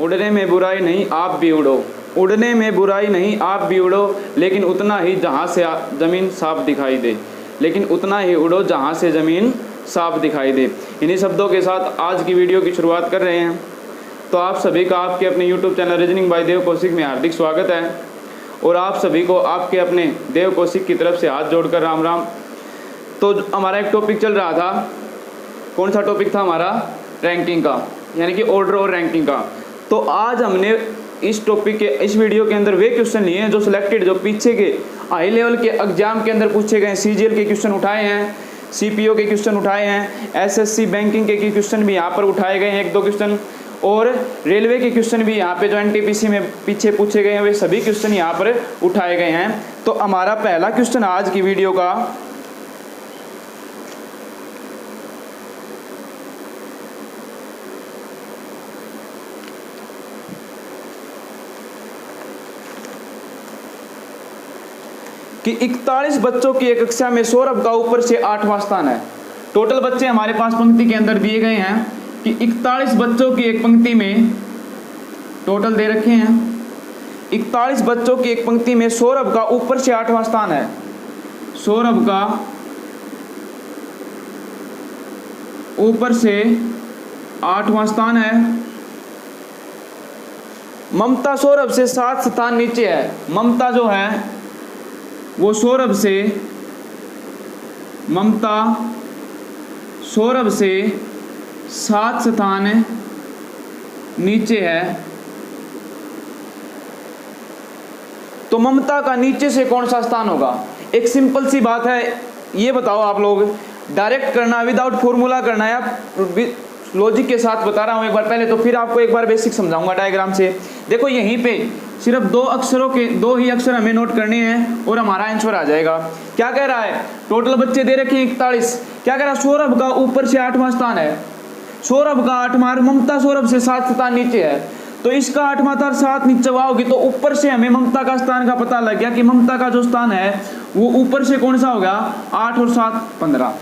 उड़ने में बुराई नहीं आप भी उड़ो, उड़ने में बुराई नहीं आप भी उड़ो, लेकिन उतना ही जहाँ से ज़मीन साफ दिखाई दे, लेकिन उतना ही उड़ो जहाँ से ज़मीन साफ दिखाई दे। इन्हीं शब्दों के साथ आज की वीडियो की शुरुआत कर रहे हैं। तो आप सभी का आपके अपने YouTube चैनल रीजनिंग बाय देव कौशिक में हार्दिक स्वागत है और आप सभी को आपके अपने देव कौशिक की तरफ से हाथ जोड़कर राम राम। तो हमारा एक टॉपिक चल रहा था, कौन सा टॉपिक था हमारा? रैंकिंग का, यानी कि ऑर्डर और रैंकिंग का। तो आज हमने इस टॉपिक के इस वीडियो के अंदर वे क्वेश्चन लिए हैं जो सिलेक्टेड, जो पीछे के हाई लेवल के एग्जाम के अंदर पूछे गए, CGL के क्वेश्चन उठाए हैं, CPO के क्वेश्चन उठाए हैं, SSC बैंकिंग के क्वेश्चन भी यहाँ पर उठाए गए हैं, 1-2 क्वेश्चन, और रेलवे के क्वेश्चन भी यहाँ पे जो NTPC में पीछे पूछे गए हैं वे सभी क्वेश्चन यहाँ पर उठाए गए हैं। तो हमारा पहला क्वेश्चन आज की वीडियो का कि 41 बच्चों की एक कक्षा में सौरभ का ऊपर से 8वां स्थान है। टोटल बच्चे हमारे पास पंक्ति के अंदर दिए गए हैं कि 41 बच्चों की एक पंक्ति में टोटल दे रखे हैं, 41 बच्चों की एक पंक्ति में सौरभ का ऊपर से 8वां स्थान है। सौरभ का ऊपर से 8वां स्थान है। ममता सौरभ से 7 स्थान नीचे है। ममता जो है वो सौरभ से 7 स्थान नीचे है। तो ममता का नीचे से कौन सा स्थान होगा? एक सिंपल सी बात है, ये बताओ आप लोग, डायरेक्ट करना, विदाउट फॉर्मूला करना है, लॉजिक के साथ बता रहा हूं एक बार पहले, तो फिर आपको एक बार बेसिक समझाऊंगा डायग्राम से। देखो यहीं पे सिर्फ 2 ही अक्षर हमें नोट करने हैं और हमारा आंसर आ जाएगा। क्या कह रहा है? टोटल बच्चे दे रखे हैं 41। क्या कह रहा है? सौरभ का ऊपर से 8वां स्थान है। सौरभ का 8वां, ममता सौरभ से 7 स्थान नीचे है। तो इसका 8वां था, 7 नीचे होगी, तो ऊपर से हमें ममता का स्थान का पता लग गया कि ममता का जो स्थान है वो ऊपर से कौन सा हो गया? 8 और 7 15।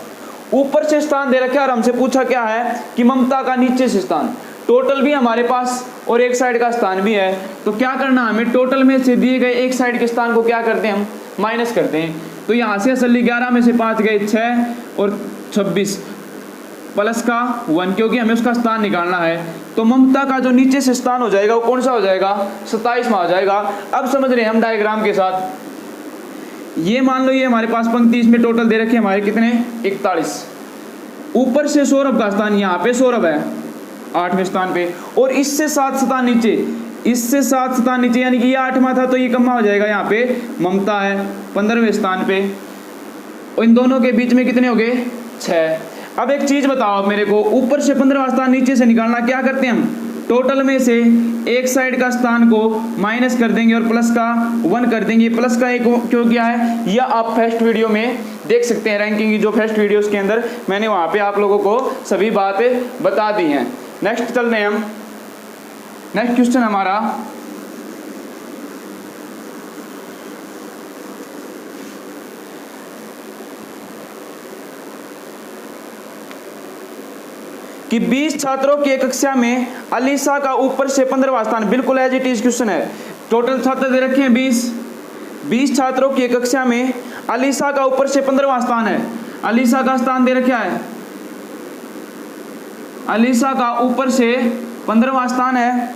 ऊपर से स्थान दे रखा और हमसे पूछा क्या है कि ममता का नीचे से स्थान। टोटल भी हमारे पास और एक साइड का स्थान भी है। तो क्या करना, हमें टोटल में से दिए गए एक साइड के स्थान को क्या करते हैं? हम माइनस करते हैं। तो यहाँ से असली 11 में से 5 गए 6 और 26 प्लस का 1, क्योंकि हमें उसका स्थान निकालना है। तो ममता का जो नीचे से स्थान हो जाएगा वो कौन सा हो जाएगा? 27वां हो जाएगा। अब समझ रहे हैं हम डायग्राम के साथ। ये मान लो ये हमारे पास पंक्ति, इसमें टोटल दे रखे हमारे कितने? 41। ऊपर से सौरभ का स्थान, यहाँ पे सौरभ है 8वें स्थान पे, और इससे 7 स्थान नीचे, इससे 7 स्थान नीचे, यानी कि ये 8वां था तो ये कम हो जाएगा। यहाँ पे ममता है 15वें स्थान पे, और इन दोनों के बीच में कितने हो गए? 6। अब एक चीज बताओ मेरे को, ऊपर से 15वां स्थान नीचे से निकालना, क्या करते हैं हम? टोटल में से एक साइड का स्थान को माइनस कर देंगे और प्लस का 1 कर देंगे। प्लस का एक क्यों किया है, यह आप फर्स्ट वीडियो में देख सकते हैं। रैंकिंग की जो फर्स्ट वीडियोस के अंदर मैंने वहां पे आप लोगों को सभी बातें बता दी हैं। नेक्स्ट चलते हैं हम। नेक्स्ट क्वेश्चन हमारा कि 20 छात्रों की एक कक्षा में अलीसा का ऊपर से 15वां स्थान, बिल्कुल एज इट इज क्वेश्चन है। टोटल छात्र दे रखे हैं 20 छात्रों की एक कक्षा में अलीसा का ऊपर से 15वां स्थान है। अलीसा का स्थान दे रखा है, अलीसा का ऊपर से 15वां स्थान है।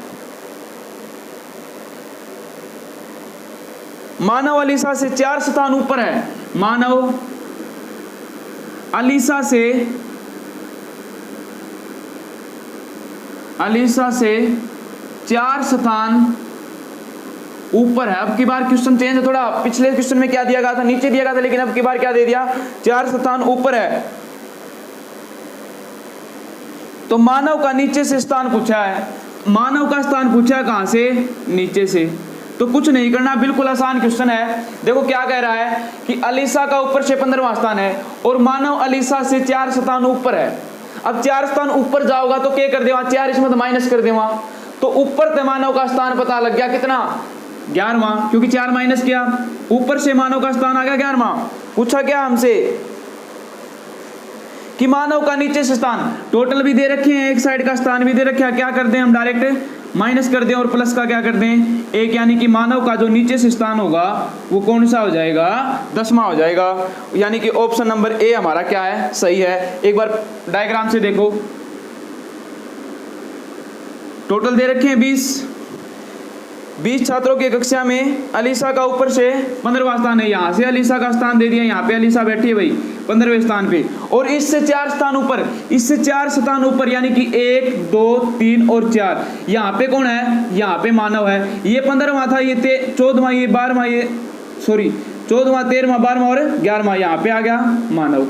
मानव अलीसा से 4 स्थान ऊपर है। मानव अलीसा से 4 स्थान ऊपर है। अब की बार क्वेश्चन चेंज है थोड़ा, पिछले क्वेश्चन में क्या दिया गया था? नीचे दिया गया था, लेकिन अब की बार क्या दे दिया? 4 स्थान ऊपर है। तो मानव का नीचे से स्थान पूछा है, मानव का स्थान पूछा है कहां से? नीचे से। तो कुछ नहीं करना, बिल्कुल आसान क्वेश्चन है। देखो क्या कह रहा है कि अलीसा का ऊपर से 15वां स्थान है और मानव अलीसा से 4 स्थान ऊपर है। अब 4 स्थान ऊपर जाओगा तो क्या कर देवा? 4 इसमें तो माइनस कर देवा। तो ऊपर से मानव का स्थान पता लग गया कितना? 11वां, क्योंकि 4 माइनस किया, ऊपर से मानव का स्थान आ गया 11वां। पूछा क्या हमसे कि मानव का नीचे से स्थान, टोटल भी दे रखे हैं, एक साइड का स्थान भी दे रखे हैं। क्या करते हैं हम? डायरेक्ट माइनस कर दें और प्लस का क्या कर दें 1, यानी कि मानव का जो नीचे से स्थान होगा वो कौन सा हो जाएगा 10वां हो जाएगा, यानी कि ऑप्शन नंबर ए हमारा क्या है सही है। एक बार डायग्राम से देखो, टोटल दे रखे हैं 20 छात्रों की कक्षा में अलीसा का ऊपर से 15वां स्थान है, यहाँ से अलीसा का स्थान दे दिया, यहाँ पे अलीसा बैठी है भाई 15वें स्थान पे, और इससे 4 स्थान ऊपर यानी कि 1 2 3 और 4, यहाँ पे कौन है यहाँ पे मानव है। ये 15वां था, ये 14वां, ये 12वां, ये 14वां 13वां 12वां और 11वां, यहाँ पे आ गया मानव।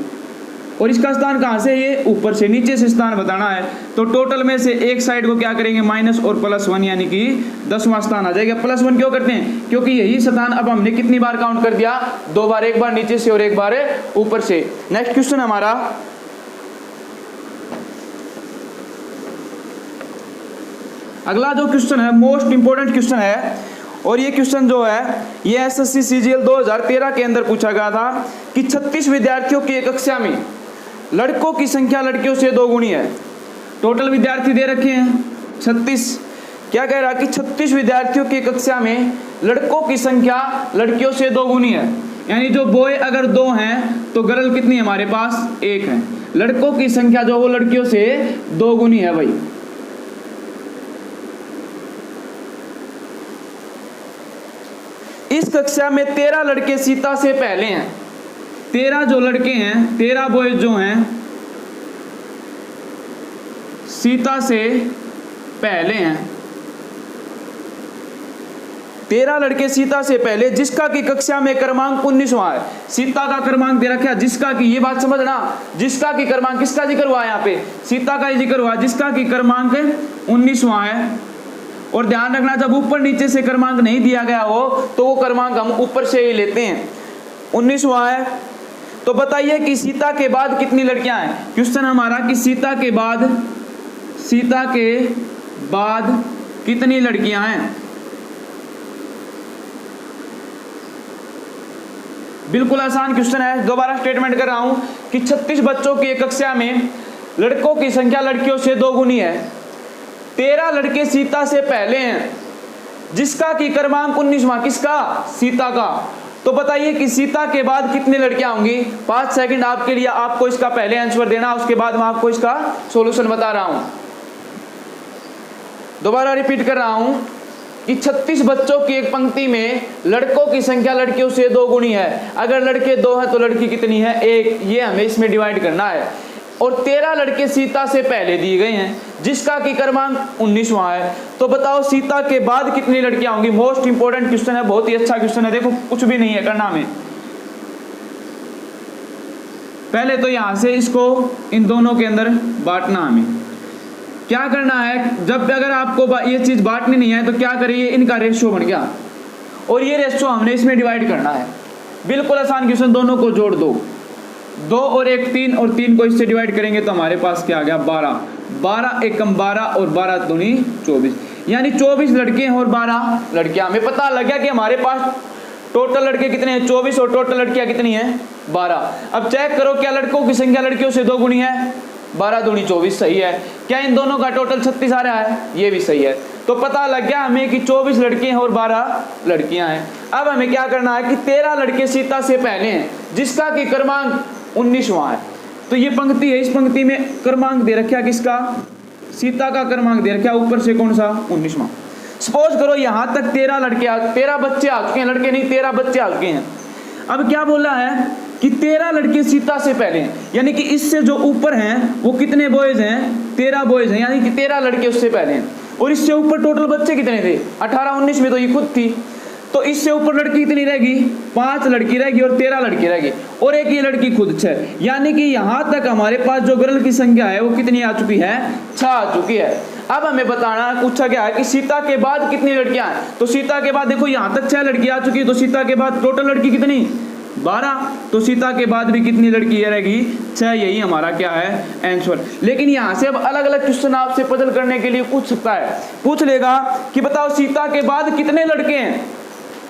और इसका स्थान कहाँ से ये ऊपर से, नीचे से स्थान बताना है। तो टोटल में से एक साइड को क्या करेंगे माइनस और +1, यानी कि 10वां स्थान आ जाएगा। +1 क्यों करते हैं, क्योंकि यही स्थान अब हमने कितनी बार काउंट कर दिया 2 बार, एक बार नीचे से और एक बार ऊपर से। नेक्स्ट क्वेश्चन हमारा अगला जो क्वेश्चन है मोस्ट इंपोर्टेंट क्वेश्चन है, और ये क्वेश्चन जो है ये एसएससी सीजीएल 2013 के अंदर पूछा गया था कि 36 विद्यार्थियों की एक कक्षा में लड़कों की संख्या लड़कियों से 2 गुनी है। टोटल विद्यार्थी दे रखे हैं 36, क्या कह रहा है कि 36 विद्यार्थियों की कक्षा में लड़कों की संख्या लड़कियों से 2 गुनी है, यानी जो बॉय अगर 2 हैं तो गर्ल कितनी हमारे पास 1 है, लड़कों की संख्या जो वो लड़कियों से 2 गुनी है भाई। इस कक्षा में 13 लड़के सीता से पहले हैं, 13 जो लड़के हैं 13 बॉयज जो हैं सीता से पहले हैं, 13 लड़के सीता से पहले, जिसका की कक्षा में क्रमांक 19वां है। सीता का क्रमांक दे रखा है, जिसका की, ये बात समझना, जिसका की क्रमांक, किसका जिक्र हुआ है यहाँ पे सीता का ही जिक्र हुआ, जिसका की क्रमांक 19वां है। और ध्यान रखना जब ऊपर नीचे से क्रमांक नहीं दिया गया हो तो वो क्रमांक हम ऊपर से ही लेते हैं। 19वां है, तो बताइए कि सीता के बाद कितनी लड़कियां हैं। क्वेश्चन हमारा कि सीता के बाद कितनी लड़कियां हैं। बिल्कुल आसान क्वेश्चन है, दोबारा स्टेटमेंट कर रहा हूं कि 36 बच्चों की एक कक्षा में लड़कों की संख्या लड़कियों से 2 गुनी है, 13 लड़के सीता से पहले हैं, जिसका की क्रमांक 19वां, किसका सीता का। तो बताइए कि सीता के बाद कितनी लड़कियां होंगी। 5 सेकंड आपके लिए, आपको इसका पहले आंसर देना, उसके बाद मैं आपको इसका सॉल्यूशन बता रहा हूं। दोबारा रिपीट कर रहा हूं कि 36 बच्चों की एक पंक्ति में लड़कों की संख्या लड़कियों से 2 गुनी है। अगर लड़के 2 हैं तो लड़की कितनी है 1, ये हमें इसमें डिवाइड करना है। और 13 लड़के सीता से पहले दिए गए हैं, जिसका की क्रमांक 19वां है। तो बताओ सीता के बाद कितनी लड़कियां होंगी। मोस्ट इंपोर्टेंट क्वेश्चन है, बहुत ही अच्छा क्वेश्चन है। देखो कुछ भी नहीं है करना में, पहले तो यहां से इसको इन दोनों के अंदर बांटना। हमें क्या करना है, जब अगर आपको ये चीज बांटनी नहीं है तो क्या करिए, इनका रेशियो बन गया और ये रेशियो हमने इसमें डिवाइड करना है। बिल्कुल आसान क्वेश्चन, दोनों को जोड़ दो, 2 और 1 3, और 3 को इससे डिवाइड करेंगे तो हमारे पास क्या आ गया 12, 12 एकम 12 और 12 दूनी 24, यानी 24 लड़के हैं और 12 लड़कियां। हमें पता लग गया कि हमारे पास टोटल लड़के कितने हैं 24 और टोटल लड़कियां कितनी हैं 12। अब चेक करो क्या लड़कों की संख्या लड़कियों से 2 गुनी है, 12 दूनी 24 सही है। क्या इन दोनों का टोटल 36 आ रहा है, ये भी सही है। तो पता लग गया हमें कि 24 लड़के हैं और 12 लड़कियां हैं। अब हमें क्या करना है कि 13 लड़के सीता से पहले हैं, जिसका कि क्रमांक 19वां है। तो ये पंक्ति है, इस पंक्ति में क्रमांक दे रखा किसका, सीता का क्रमांक दे रखा, ऊपर से कौन सा 19वां। सपोज करो यहां तक 13 बच्चे आ चुके हैं, लड़के नहीं 13 बच्चे आ चुके हैं। अब क्या बोला है कि 13 लड़के सीता से पहले हैं, यानी कि इससे जो ऊपर हैं वो कितने बॉयज हैं 13 बॉयज हैं, यानी कि 13 लड़के उससे पहले हैं। और इससे ऊपर टोटल बच्चे कितने थे 18 19 में तो ये खुद थी। तो इससे ऊपर लड़की कितनी रहेगी 5 लड़की रहेगी और 13 लड़की रहेगी, और एक ये लड़की खुद 6, यानी कि यहां तक हमारे पास जो गर्ल की संख्या है वो कितनी आ चुकी है 6 आ चुकी है। अब हमें बताना पूछा गया है कि सीता के बाद कितनी लड़कियां हैं। तो सीता के बाद देखो यहां तक 6 लड़की आ चुकी है, तो सीता के बाद टोटल लड़की कितनी 12, तो सीता के बाद भी कितनी लड़की रहेगी 6, यही हमारा क्या है आंसर। लेकिन यहाँ से अब अलग अलग क्वेश्चन आपसे पजल करने के लिए पूछ सकता है, पूछ लेगा कि बताओ सीता के बाद कितने लड़के हैं।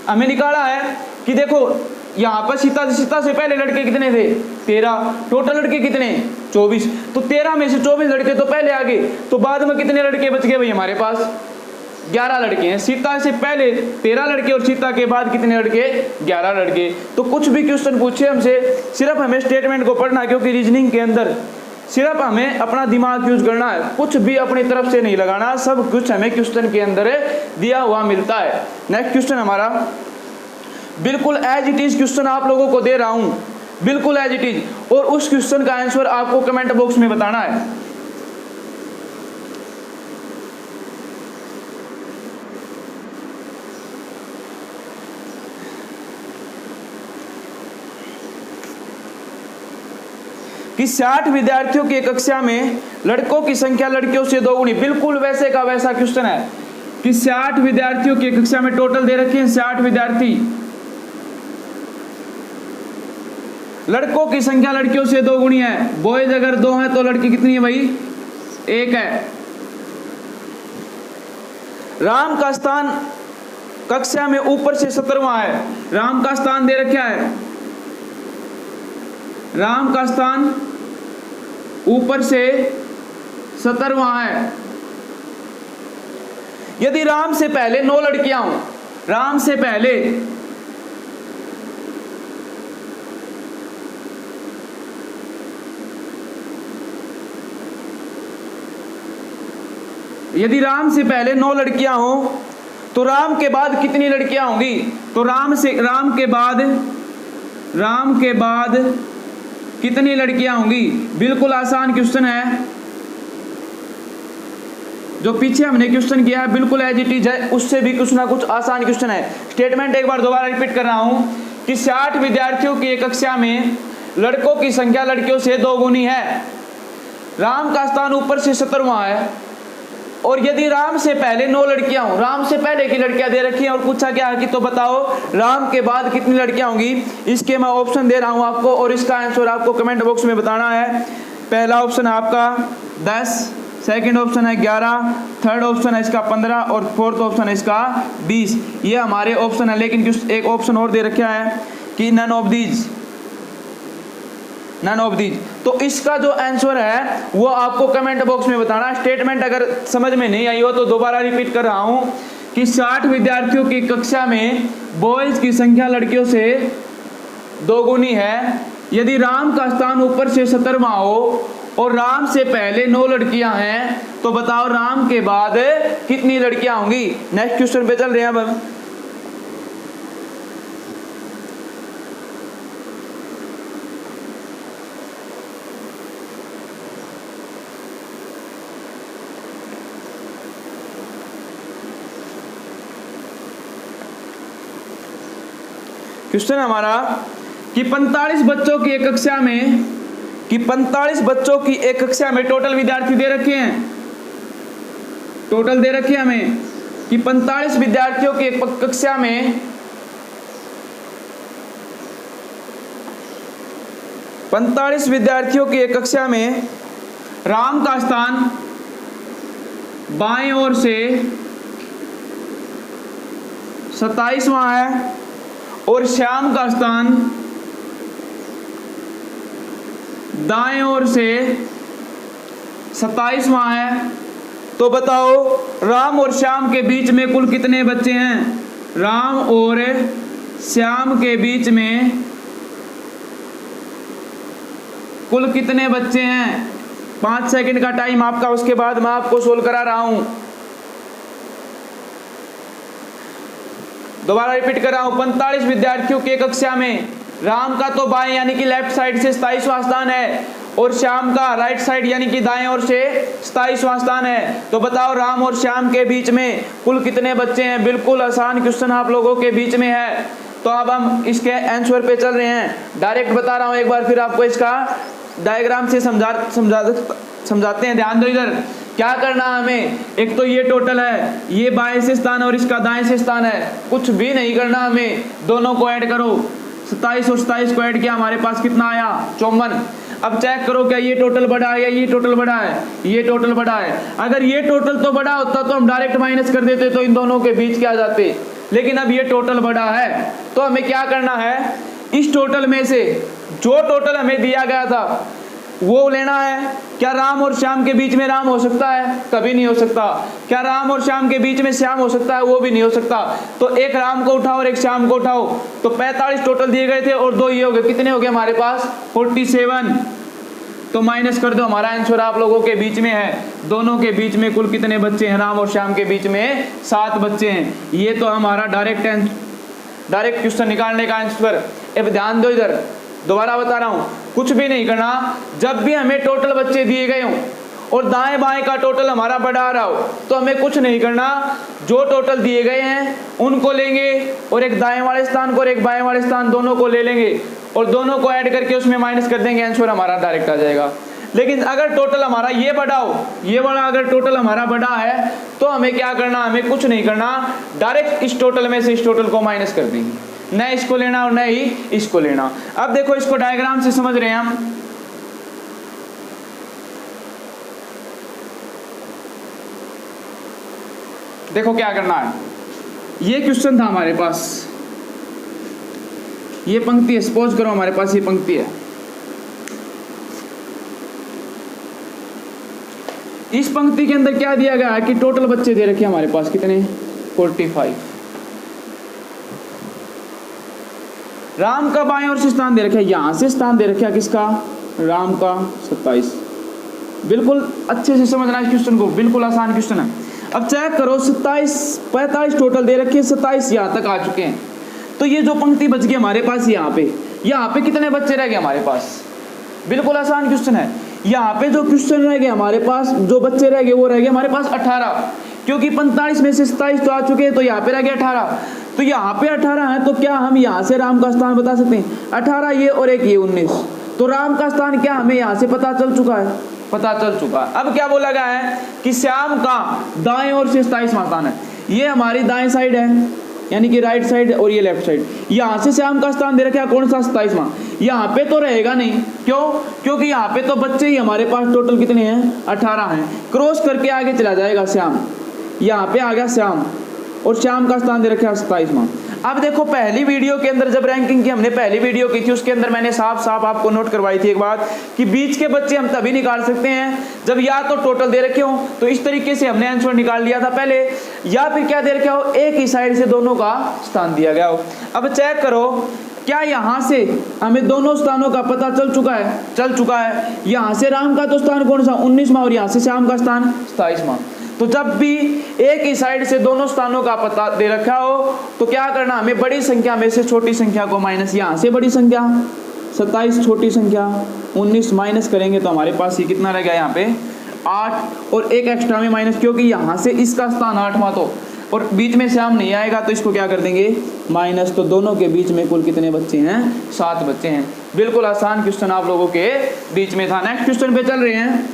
हमें निकाला है कि देखो यहाँ पर सीता से पहले लड़के कितने थे 13, टोटल लड़के कितने 24, तो 13 में से 24 लड़के तो पहले आ गए, तो बाद में कितने लड़के बच गए भाई हमारे पास 11 लड़के हैं। सीता से पहले 13 लड़के और सीता के बाद कितने लड़के? 11 लड़के। तो कुछ भी क्वेश्चन पूछे हमसे, सिर्फ हमें स्टेटमेंट को पढ़ना है, क्योंकि रीजनिंग के अंदर सिर्फ हमें अपना दिमाग यूज करना है, कुछ भी अपनी तरफ से नहीं लगाना, सब कुछ हमें क्वेश्चन के अंदर दिया हुआ मिलता है। नेक्स्ट क्वेश्चन हमारा बिल्कुल एज इट इज क्वेश्चन आप लोगों को दे रहा हूं, बिल्कुल एज इट इज, और उस क्वेश्चन का आंसर आपको कमेंट बॉक्स में बताना है। कि 60 विद्यार्थियों की कक्षा में लड़कों की संख्या लड़कियों से 2 गुनी, बिल्कुल वैसे का वैसा क्वेश्चन है कि 60 विद्यार्थियों की कक्षा में टोटल दे रखे हैं 60 विद्यार्थी, लड़कों की संख्या लड़कियों से 2 गुनी है। बॉयज अगर 2 है तो लड़की कितनी है भाई? 1 है। राम का स्थान कक्षा में ऊपर से 17वां है। राम का स्थान दे रखा है, राम का स्थान ऊपर से 17वां है। यदि राम से पहले 9 लड़कियां हों, राम से पहले यदि राम से पहले 9 लड़कियां हों तो राम के बाद कितनी लड़कियां होंगी? तो राम के बाद कितनी लड़कियां होंगी? बिल्कुल आसान क्वेश्चन है, जो पीछे हमने क्वेश्चन किया है बिल्कुल एज इट इज है, उससे भी कुछ ना कुछ आसान क्वेश्चन है। स्टेटमेंट एक बार दोबारा रिपीट कर रहा हूं कि 60 विद्यार्थियों की एक कक्षा में लड़कों की संख्या लड़कियों से 2 गुनी है। राम का स्थान ऊपर से 17वां है, और यदि राम से पहले 9 लड़कियां हों, राम से पहले की लड़कियां दे रखी हैं और पूछा क्या है कि तो बताओ राम के बाद कितनी लड़कियां होंगी। इसके मैं ऑप्शन दे रहा हूं आपको, और इसका आंसर आपको कमेंट बॉक्स में बताना है। पहला ऑप्शन है आपका 10, सेकंड ऑप्शन है 11, थर्ड ऑप्शन है इसका 15 और फोर्थ ऑप्शन है इसका 20। ये हमारे ऑप्शन है, लेकिन एक ऑप्शन और दे रखा है कि नन ऑफ दीज। तो इसका जो आंसर है वो आपको कमेंट बॉक्स में बताना। स्टेटमेंट अगर समझ में नहीं आई हो तो दोबारा रिपीट कर रहा हूं कि 60 विद्यार्थियों की कक्षा में बॉयज की संख्या लड़कियों से 2 गुनी है। यदि राम का स्थान ऊपर से 17वां हो और राम से पहले 9 लड़कियां हैं तो बताओ राम के बाद कितनी लड़कियां होंगी। नेक्स्ट क्वेश्चन पे चल रहे हैं अब हम। क्वेश्चन हमारा कि 45 बच्चों की एक कक्षा में टोटल विद्यार्थी दे रखे हैं, टोटल दे रखे हैं हमें कि 45 विद्यार्थियों की एक कक्षा में 45 विद्यार्थियों की एक कक्षा में राम का स्थान बाएं ओर से 27वां है और श्याम का स्थान दाएं ओर से 27वां है। तो बताओ राम और श्याम के बीच में कुल कितने बच्चे हैं? राम और श्याम के बीच में कुल कितने बच्चे हैं? 5 सेकंड का टाइम आपका, उसके बाद मैं आपको सोल्व करा रहा हूं। दोबारा रिपीट कर रहा हूं, 45 विद्यार्थियों की कक्षा में राम का तो बाएं यानी कि लेफ्ट साइड से 27वां स्थान है और श्याम का राइट साइड यानी कि दाएं ओर से 27वां स्थान है। तो बताओ राम और श्याम के बीच में कुल कितने बच्चे हैं? बिल्कुल आसान क्वेश्चन आप लोगों के बीच में है। तो अब हम इसके आंसर पे चल रहे हैं। डायरेक्ट बता रहा हूं एक बार फिर आपको, इसका डायग्राम से समझाते हैं। ध्यान दो, इधर क्या करना है हमें। एक तो ये टोटल है, ये बाएं से स्थान और इसका दाएं से स्थान है, कुछ भी नहीं करना हमें, दोनों को ऐड करो। 27 और 27 को ऐड किया, हमारे पास कितना आया? 54। अब चेक करो क्या ये टोटल बड़ा है या ये टोटल बड़ा है? ये टोटल बड़ा है। अगर ये टोटल तो बड़ा होता तो हम डायरेक्ट माइनस कर देते, तो इन दोनों के बीच क्या जाते। लेकिन अब ये टोटल बड़ा है, तो हमें क्या करना है, इस टोटल में से जो टोटल हमें दिया गया था वो लेना है। क्या राम और श्याम के बीच में राम हो सकता है? कभी नहीं हो सकता। क्या राम और श्याम के बीच में श्याम हो सकता है? वो भी नहीं हो सकता। तो एक राम को उठाओ और एक श्याम को उठाओ, तो 45 टोटल दिए गए थे और 2 ये हो गए, कितने हो गए हमारे पास? 47। तो माइनस कर दो, हमारा आंसर आप लोगों के बीच में है। दोनों के बीच में कुल कितने बच्चे हैं? राम और श्याम के बीच में 7 बच्चे हैं। ये तो हमारा डायरेक्ट क्वेश्चन निकालने का आंसर। अब ध्यान दो, इधर दोबारा बता रहा हूं, कुछ भी नहीं करना। जब भी हमें टोटल बच्चे दिए गए हों और दाएं बाएं का टोटल हमारा बढ़ा रहा हो, तो हमें कुछ नहीं करना, जो टोटल दिए गए हैं उनको लेंगे और एक दाएं वाले स्थान को और एक बाएं वाले स्थान दोनों को ले लेंगे और दोनों को ऐड करके उसमें माइनस कर देंगे, आंसर हमारा डायरेक्ट आ जाएगा। लेकिन अगर टोटल हमारा ये बड़ा हो, ये वाला अगर टोटल हमारा बड़ा है, तो हमें क्या करना? हमें कुछ नहीं करना, डायरेक्ट इस टोटल में से इस टोटल को माइनस कर देंगे, न इसको लेना और न ही इसको लेना। अब देखो, इसको डायग्राम से समझ रहे हैं हम। देखो क्या करना है, ये क्वेश्चन था हमारे पास, ये पंक्ति है, सपोज करो हमारे पास ये पंक्ति है। इस पंक्ति के अंदर क्या दिया गया है कि टोटल बच्चे दे रखे हमारे पास, कितने? 45। राम का बाएं ओर से स्थान दे रखा है, यहां से स्थान दे रखा है किसका? राम का 27। बिल्कुल अच्छे से समझना इस क्वेश्चन को, बिल्कुल आसान क्वेश्चन है। अब चेक करो, 45 टोटल दे रखे हैं, 27 यहां तक आ चुके हैं। तो ये जो पंक्ति बच गई हमारे पास यहाँ पे कितने बच्चे रह गए हमारे पास? बिल्कुल आसान क्वेश्चन है। यहाँ पे जो क्वेश्चन रह गए हमारे पास, जो बच्चे रह गए वो रह गए हमारे पास 18, क्योंकि 45 में से 27 तो आ चुके हैं, तो यहाँ पे रह गए 18। तो यहाँ पे 18 है, तो क्या हम यहाँ से राम का स्थान बता सकते हैं? 18 ये और एक ये 19, तो राम का स्थान क्या हमें यहाँ से पता चल चुका है? पता चल चुका है। अब क्या बोला गया है कि श्याम का दाएं ओर से 27वां स्थान है। ये हमारी दाएं साइड है, यानी कि राइट साइड, और ये लेफ्ट साइड। यहाँ से श्याम का स्थान दे रखा है कौन सा? 27वां। यहाँ पे तो रहेगा नहीं, क्यों? क्योंकि यहाँ पे तो बच्चे ही हमारे पास टोटल कितने हैं? 18 हैं। क्रॉस करके आगे चला जाएगा श्याम, यहाँ पे आ गया श्याम, और श्याम का स्थान दे रखा है 27वां। अब देखो, पहली वीडियो के अंदर जब रैंकिंग की हमने पहली वीडियो की थी, उसके अंदर मैंने साफ साफ आपको नोट करवाई थी एक बात, कि बीच के बच्चे हम तभी निकाल सकते हैं जब या तो टोटल दे रखे हो, तो इस तरीके से हमने आंसर निकाल लिया था पहले, या फिर क्या दे रखा हो? एक ही साइड से दोनों का स्थान दिया गया हो। अब चेक करो, क्या यहाँ से हमें दोनों स्थानों का पता चल चुका है? चल चुका है। यहाँ से राम का तो स्थान कौन सा? 19वां, और यहाँ से श्याम का स्थान 27वां। तो जब भी एक ही साइड से दोनों स्थानों का पता दे रखा हो, तो क्या करना? हमें बड़ी संख्या में से छोटी संख्या को माइनस, यहाँ से बड़ी संख्या 27, छोटी संख्या 19 माइनस करेंगे, तो हमारे पास ये कितना रह गया? यहाँ पे 8, और एक एक्स्ट्रा में माइनस, क्योंकि यहाँ से इसका स्थान 8वां, तो और बीच में श्याम नहीं आएगा, तो इसको क्या कर देंगे? माइनस। तो दोनों के बीच में कुल कितने बच्चे हैं? 7 बच्चे हैं। बिल्कुल आसान क्वेश्चन आप लोगों के बीच में था। नेक्स्ट क्वेश्चन पे चल रहे हैं।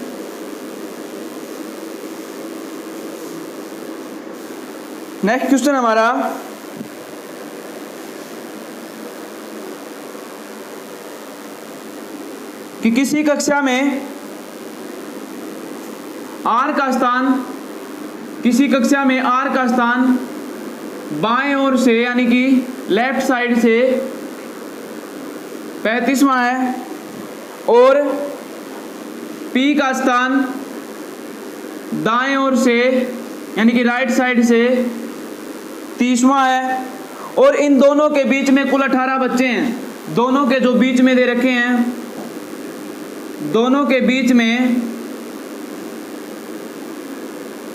नेक्स्ट क्वेश्चन हमारा कि किसी कक्षा में R का स्थान, किसी कक्षा में R का स्थान बाएं ओर से, यानी कि लेफ्ट साइड से 35वां है, और P का स्थान दाएं ओर से, यानी कि राइट साइड से 30वां है, और इन दोनों के बीच में कुल 18 बच्चे हैं। दोनों के जो बीच में दे रखे हैं, दोनों के बीच में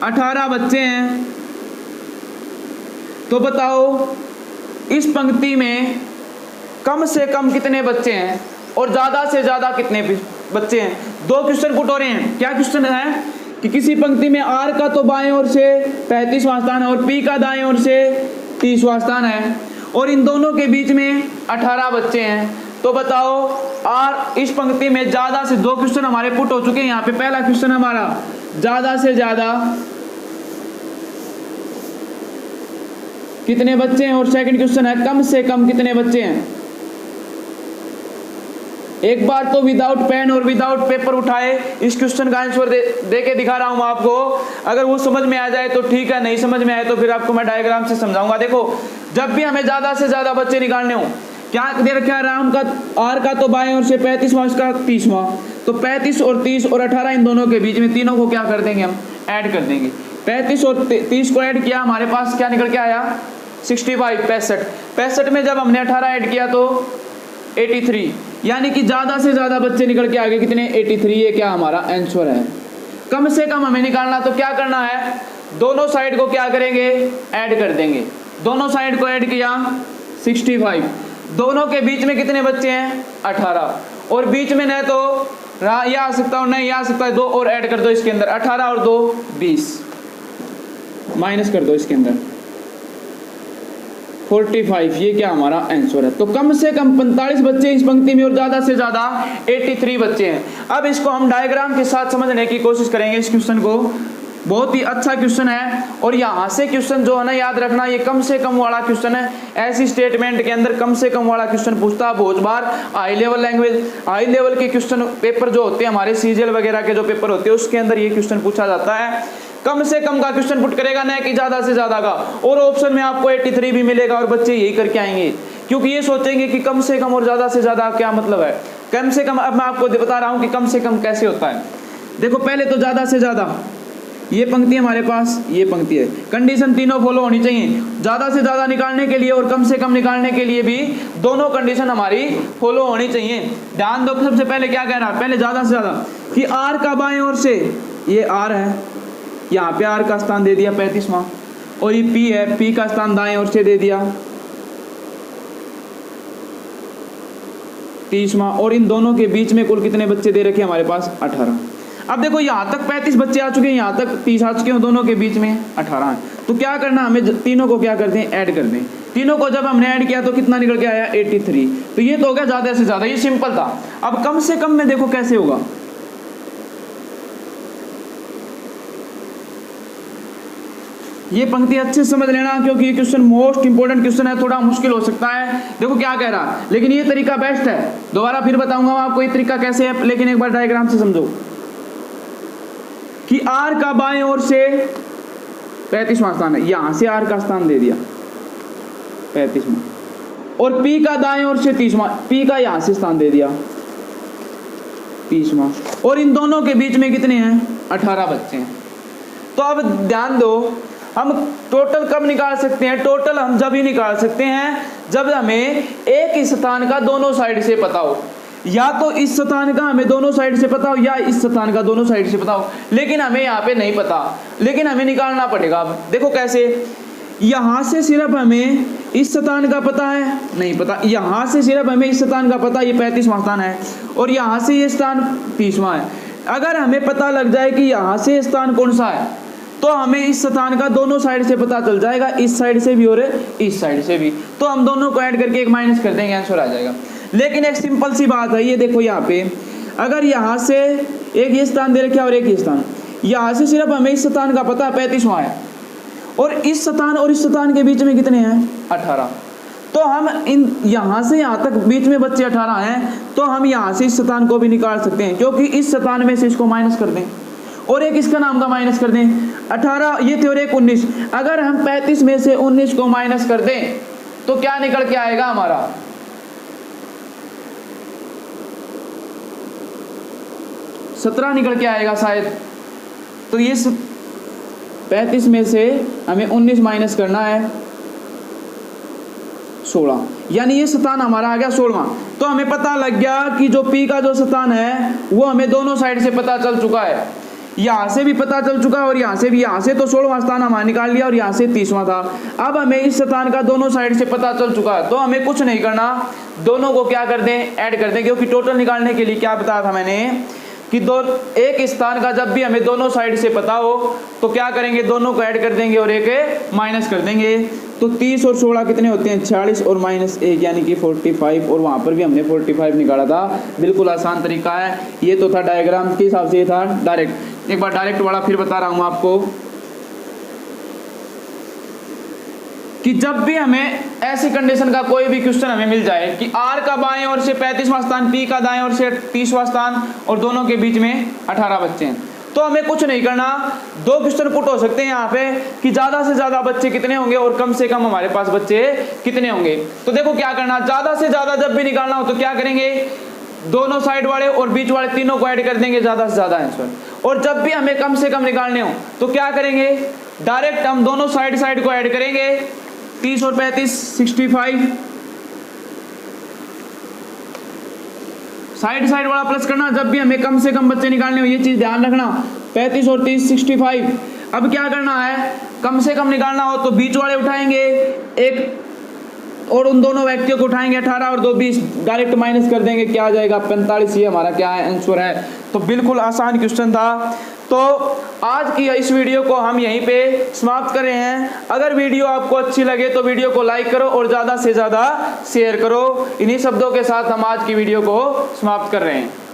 18 बच्चे हैं। तो बताओ, इस पंक्ति में कम से कम कितने बच्चे हैं और ज्यादा से ज्यादा कितने बच्चे हैं? 2 क्वेश्चन पुट हो रहे हैं। क्या क्वेश्चन है कि किसी पंक्ति में R का तो बाएं ओर से 35वां स्थान है और P का दाएं ओर से 30वां स्थान है, और इन दोनों के बीच में 18 बच्चे हैं। तो बताओ, R इस पंक्ति में ज्यादा से 2 क्वेश्चन हमारे पुट हो चुके हैं। यहाँ पे पहला क्वेश्चन हमारा ज्यादा से ज्यादा कितने बच्चे हैं, और सेकंड क्वेश्चन है कम से कम कितने बच्चे हैं। एक बार तो विदाउट पेन और विदाउट पेपर उठाए इस क्वेश्चन का आंसर दे के दिखा रहा हूं आपको। अगर वो समझ में आ जाए तो ठीक है, नहीं समझ में आए तो फिर आपको मैं डायग्राम से समझाऊंगा। देखो, जब भी हमें ज्यादा से ज्यादा बच्चे निकालने हो, क्या दे रखा है? राम का R का तो बाएं ओर से 35वां, इसका 30वां। तो 35 और 30 और 18 इन दोनों के बीच में तीनों को क्या कर देंगे, हम ऐड कर देंगे। 35 और 30 को ऐड किया, हमारे पास क्या निकल के आया 65, 65 में जब हमने 18 ऐड किया तो 83, यानी कि ज़्यादा से ज़्यादा बच्चे निकल के आ गए कितने, 83। ये क्या हमारा आंसर है। कम से कम हमें निकालना, तो क्या करना है, दोनों साइड को क्या करेंगे, ऐड कर देंगे। दोनों साइड को ऐड किया 65, दोनों के बीच में कितने बच्चे हैं 18, और बीच में न तो ये आ सकता और नहीं आ सकता है, 2 और ऐड कर दो इसके अंदर, 18 और 2 20, माइनस कर दो इसके अंदर 45। ये क्या हमारा आंसर है। तो कम से कम 45 बच्चे इस पंक्ति में और ज्यादा से ज्यादा 83 बच्चे हैं। अब इसको हम डायग्राम के साथ समझने की कोशिश करेंगे इस क्वेश्चन को। बहुत ही अच्छा क्वेश्चन है, और यहाँ से क्वेश्चन जो है ना याद रखना, ये कम से कम वाला क्वेश्चन है। ऐसी स्टेटमेंट के अंदर कम से कम वाला क्वेश्चन पूछता है बहुत बार। High level language, high level के क्वेश्चन पेपर जो होते हैं हमारे सीजीएल वगैरह के जो पेपर होते हैं उसके अंदर ये क्वेश्चन पूछा जाता है। कम से कम का क्वेश्चन पुट करेगा, ना कि ज्यादा से ज्यादा का। और ऑप्शन में आपको 83 भी मिलेगा, और बच्चे यही करके आएंगे, क्योंकि ये सोचेंगे कि कम से कम और ज्यादा से ज्यादा क्या मतलब है। कम से कम, अब मैं आपको बता रहा हूं कि कम से कम कैसे होता है। देखो पहले तो ज्यादा से ज्यादा, ये पंक्ति हमारे पास, ये पंक्ति है, कंडीशन तीनों फॉलो होनी चाहिए। ज्यादा से ज्यादा निकालने के लिए और कम से कम निकालने के लिए भी दोनों कंडीशन हमारी फॉलो होनी चाहिए। ध्यान दो, सबसे पहले क्या कह रहा है, पहले ज्यादा से ज्यादा कि आर का बाएं ओर से, ये आर है, यहाँ पे आर का स्थान दे दिया 35वां, और ये पी है, पी का स्थान दाएं ओर से दे दिया 30वां, और इन दोनों के बीच में कुल कितने बच्चे दे रखे हमारे पास 18। अब देखो यहाँ तक 35 बच्चे आ चुके हैं, यहाँ तक 30 आ चुके हैं, दोनों के बीच में 18 है। तो क्या करना, हमें तीनों को क्या करते हैं, ऐड कर दें। तीनों को जब हमने ऐड किया तो कितना निकल के आया 83। तो ये तो हो गया ज्यादा से ज्यादा, ये सिंपल था। अब कम से कम में देखो कैसे होगा। ये पंक्ति अच्छे से समझ लेना, क्योंकि ये क्वेश्चन मोस्ट इंपोर्टेंट क्वेश्चन है, थोड़ा मुश्किल हो सकता है। देखो क्या कह रहा है, लेकिन ये तरीका बेस्ट है। दोबारा फिर बताऊंगा आपको ये तरीका कैसे है, लेकिन एक बार डायग्राम से समझो कि आर का बाएं ओर से 35वां स्थान है, यहां से आर का स्थान दे दिया 35वां, और पी का दाएं ओर से 30वां, पी का यहां से स्थान दे दिया 30वां, और इन दोनों के बीच में कितने हैं 18 बच्चे हैं। तो अब ध्यान दो, हम टोटल कब निकाल सकते हैं, टोटल हम जब ही निकाल सकते हैं जब हमें एक स्थान का दोनों साइड से पता हो। या तो इस स्थान का हमें दोनों साइड से पता हो, या इस स्थान का दोनों साइड से पता हो, लेकिन हमें यहाँ पे नहीं पता, लेकिन हमें निकालना पड़ेगा। अब देखो कैसे, यहां से सिर्फ हमें इस स्थान का पता है, नहीं पता, यहां से सिर्फ हमें इस स्थान का पता, ये 35वां स्थान है, और यहां से ये स्थान 30वां है। अगर हमें पता लग जाए कि यहां से स्थान कौन सा है, तो हमें इस स्थान का दोनों साइड से पता चल जाएगा, इस साइड से भी और इस साइड से भी। तो हम दोनों को ऐड करके एक माइनस कर देंगे, आंसर आ जाएगा। लेकिन एक सिंपल सी बात है, ये देखो यहाँ पे अगर यहाँ से एक ये स्थान दे रखा है और एक ये स्थान, यहाँ से सिर्फ हमें इस स्थान का पता 35वां है, और इस स्थान और इस स्थान के बीच में कितने हैं 18। तो हम इन यहाँ से यहाँ तक बीच में बच्चे 18 हैं, तो हम यहाँ से इस स्थान को भी निकाल सकते हैं, क्योंकि इस स्थान में से इसको माइनस कर दें और एक इसका नाम का माइनस कर दें। 18 ये थे और एक 19, अगर हम 35 में से 19 को माइनस कर दें तो क्या निकल के आएगा हमारा 17 निकल के आएगा शायद। तो ये 35 में से हमें 19 माइनस करना है 16, यानी ये स्थान हमारा आ गया 16वां। तो हमें पता लग गया कि जो पी का जो स्थान है वो हमें दोनों साइड से पता चल चुका है, यहाँ से भी पता चल चुका है और यहाँ से भी। यहाँ से तो 16वां स्थान हमारा निकाल लिया और यहाँ से 30वां था। अब हमें इस स्थान का दोनों साइड से पता चल चुका है, तो हमें कुछ नहीं करना, दोनों को क्या कर दें ऐड कर दें, क्योंकि टोटल निकालने के लिए क्या बताया था मैंने कि एक स्थान का जब भी हमें दोनों साइड से पता हो तो क्या करेंगे, दोनों को ऐड कर देंगे और एक माइनस कर देंगे। तो 30 और 16 कितने होते हैं 46 और -1 यानी कि 45, और वहाँ पर भी हमने 45 निकाला था। बिल्कुल आसान तरीका है। ये तो था डायग्राम के हिसाब से, ये था डायरेक्ट। एक बार डायरेक्ट वाला फिर बता रहा हूँ आपको कि जब भी हमें ऐसी कंडीशन का कोई भी क्वेश्चन हमें मिल जाए कि आर का बाएं ओर से 35वां स्थान, पी का दाएं ओर से 30वां स्थान और दोनों के बीच में 18 बच्चे हैं, तो हमें कुछ नहीं करना। दो क्वेश्चन पुट हो सकते हैं यहाँ पे कि ज्यादा से ज्यादा बच्चे कितने होंगे और कम से कम हमारे पास बच्चे कितने होंगे। तो देखो क्या करना, ज्यादा से ज्यादा जब भी निकालना हो तो क्या करेंगे, दोनों साइड वाले और बीच वाले तीनों को ऐड कर देंगे, ज़्यादा से ज़्यादा आंसर। और जब भी हमें कम से कम निकालने हो तो क्या करेंगे, डायरेक्ट हम दोनों साइड को ऐड करेंगे। 30 और 35 65, साइड वाला प्लस करना जब भी हमें कम से कम बच्चे निकालने हो, ये चीज़ ध्यान रखना। 35 और 30 65। अब क्या करना है, कम से कम निकालना हो तो बीच वाले उठाएंगे एक और उन दोनों व्यक्तियों को उठाएंगे 18 और 2 20, डायरेक्ट माइनस कर देंगे, क्या आ जाएगा 45। ये हमारा क्या है आंसर है। तो बिल्कुल आसान क्वेश्चन था। तो आज की इस वीडियो को हम यहीं पे समाप्त कर रहे हैं। अगर वीडियो आपको अच्छी लगे तो वीडियो को लाइक करो और ज़्यादा से ज़्यादा शेयर करो। इन्हीं शब्दों के साथ हम आज की वीडियो को समाप्त कर रहे हैं।